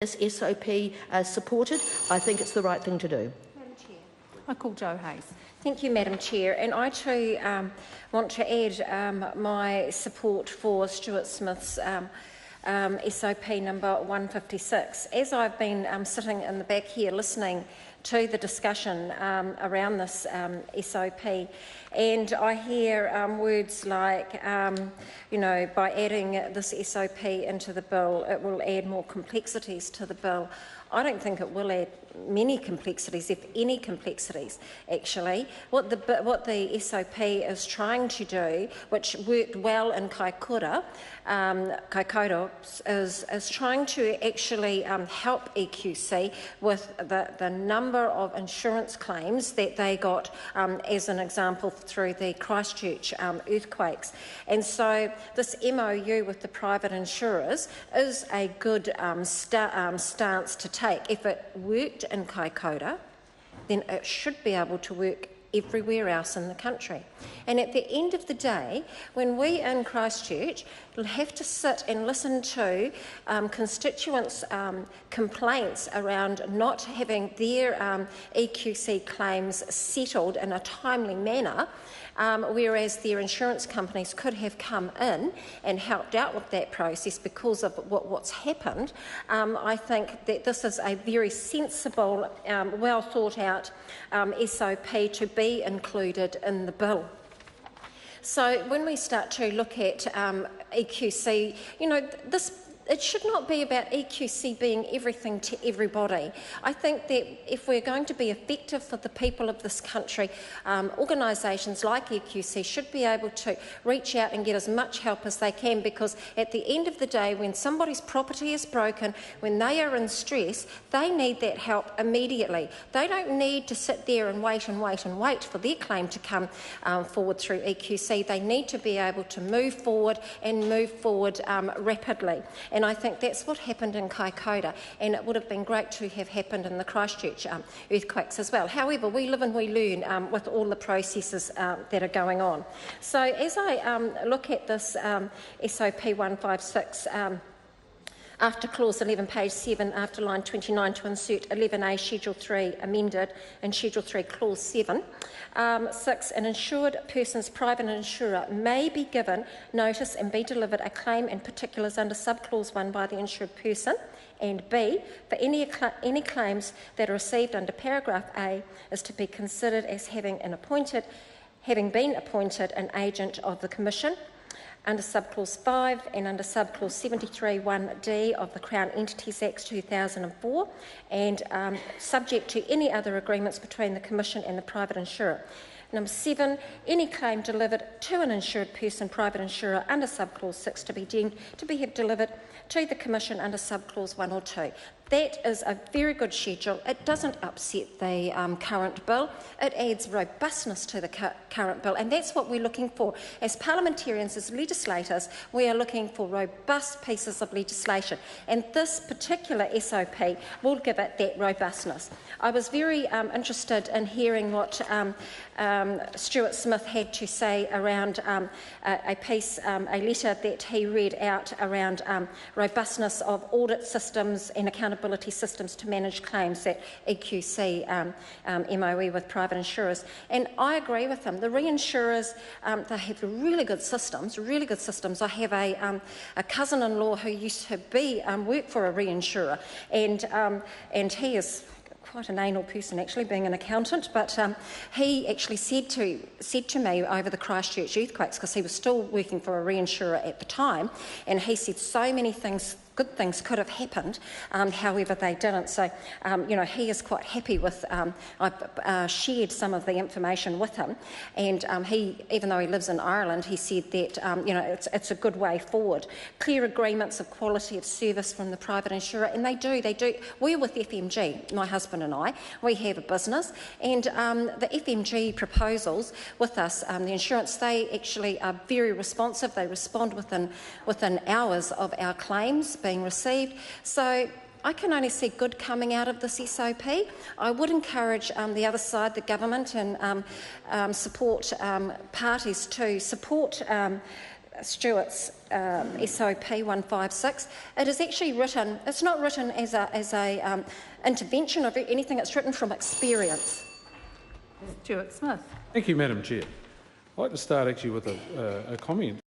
this SOP supported. I think it's the right thing to do. Madam Chair. I call Jo Hayes. Thank you, Madam Chair. And I too want to add my support for Stuart Smith's SOP number 156. As I've been sitting in the back here listening to the discussion around this SOP, and I hear words like, by adding this SOP into the bill, it will add more complexities to the bill. I don't think it will add many complexities, if any complexities, actually. What the SOP is trying to do, which worked well in Kaikoura, is trying to actually help EQC with the number of insurance claims that they got, as an example, through the Christchurch earthquakes. And so this MOU with the private insurers is a good stance to take. If it worked in Kaikoura, then it should be able to work everywhere else in the country. And at the end of the day, when we in Christchurch have to sit and listen to constituents' complaints around not having their EQC claims settled in a timely manner, whereas their insurance companies could have come in and helped out with that process because of what's happened, I think that this is a very sensible, well thought out SOP to be included in the bill. So when we start to look at EQC, it should not be about EQC being everything to everybody. I think that if we're going to be effective for the people of this country, organisations like EQC should be able to reach out and get as much help as they can, because at the end of the day, when somebody's property is broken, when they are in stress, they need that help immediately. They don't need to sit there and wait for their claim to come forward through EQC. They need to be able to move forward rapidly. And I think that's what happened in Kaikoura, and it would have been great to have happened in the Christchurch earthquakes as well. However, we live and we learn with all the processes that are going on. So as I look at this SOP 156, after clause 11, page 7, after line 29, to insert 11A, schedule 3 amended, and schedule 3, clause 7. 6, an insured person's private insurer may be given notice and be delivered a claim and particulars under subclause 1 by the insured person. And B, for any claims that are received under paragraph A is to be considered as having been appointed an agent of the Commission under subclause 5 and under subclause 73(1)(d) of the Crown Entities Act 2004, and subject to any other agreements between the Commission and the private insurer. Number 7, any claim delivered to an insured person, private insurer, under subclause 6 to be deemed to be delivered to the Commission under subclause 1 or 2. That is a very good schedule. It doesn't upset the current bill. It adds robustness to the current bill, and that's what we're looking for. As parliamentarians, as legislators, we are looking for robust pieces of legislation, and this particular SOP will give it that robustness. I was very interested in hearing what Stuart Smith had to say around a letter that he read out around robustness of audit systems and accountability systems to manage claims at EQC MOE with private insurers. And I agree with him. The reinsurers, they have really good systems, I have a cousin-in-law who used to work for a reinsurer, and he is quite an anal person, actually, being an accountant, but he actually said to me over the Christchurch earthquakes, because he was still working for a reinsurer at the time, and he said so many good things could have happened, however they didn't. So, he is quite happy with, I've shared some of the information with him, and he, even though he lives in Ireland, he said that, it's a good way forward. Clear agreements of quality of service from the private insurer, and they do. We're with FMG, my husband and I. We have a business, and the FMG proposals with us, the insurance, they actually are very responsive. They respond within hours of our claims being received. So I can only see good coming out of this SOP. I would encourage the other side, the government, and support parties to support Stuart's SOP 156. It is actually written, it's not written as a intervention of anything, it's written from experience. Stuart Smith. Thank you, Madam Chair. I'd like to start actually with a comment.